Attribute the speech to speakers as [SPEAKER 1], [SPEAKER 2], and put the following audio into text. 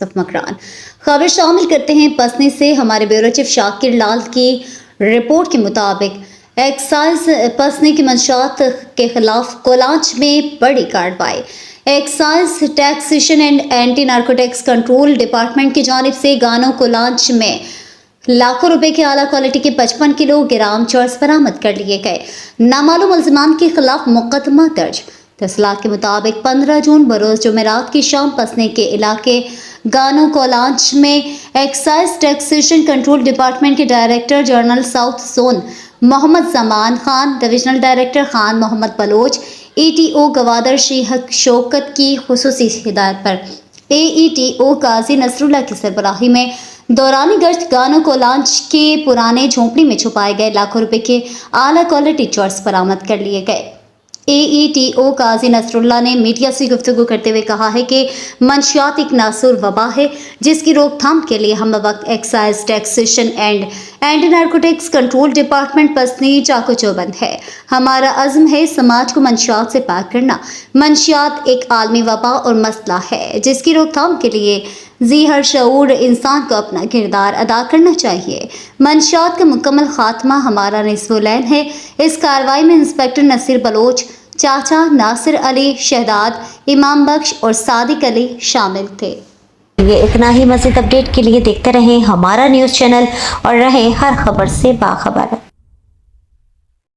[SPEAKER 1] मकरान। खबर शामिल करते हैं पसनी से। हमारे ब्यूरो चीफ शाकिर लाल की रिपोर्ट के मुताबिक एक्साइज पसनी की मंशियात के खिलाफ कोलांच में बड़ी कार्रवाई। Excise taxation and anti narcotics control department की जानिब से गानो कोलांच में लाखों रुपए के आला क्वालिटी के 55 किलोग्राम चर्स बरामद कर लिए गए। नामालूम मुलजिमान के खिलाफ मुकदमा दर्ज। तफसीलात के मुताबिक 15 जून बरोज जुमेरात की शाम पसने के इलाके गानो कोलांच में एक्साइज टैक्सेशन कंट्रोल डिपार्टमेंट के director general south zone Mohammad Zaman Khan, divisional director Khan Mohammad Baloch, ETO Gwadar शीहक शौकत की खुसूसी हिदायत पर AETO काजी नसरुल्लाह की सरबराही में दौरानी गश्त गानो कोलांच के पुराने झोंपड़ी में छुपाए गए लाखों रुपए के आला क्वालिटी चर्स बरामद कर लिए गए। AETO काजी नसरुल्लाह ने मीडिया से गुफ्तगू करते हुए कहा है कि मंशियात एक नासुर वबा है जिसकी रोकथाम के लिए हम वक्त excise taxation and anti narcotics control department Pasni चाको चौबंद है। हमारा अज़्म है समाज को मंशियात से पाक करना। मंशियात एक आलमी वबा और मसला है जिसकी रोकथाम के लिए जी हर शऊर इंसान को अपना किरदार अदा करना चाहिए। मंशियात का मुकम्मल खात्मा हमारा निस्फ़ुलैन है। इस कार्रवाई में इंस्पेक्टर नसीर बलोच, चाचा नासिर अली, शहदाद, इमाम बख्श और सादिक अली शामिल थे।
[SPEAKER 2] ये इतना ही। मज़ीद अपडेट के लिए देखते रहें हमारा न्यूज़ चैनल और रहें हर खबर से बाखबर।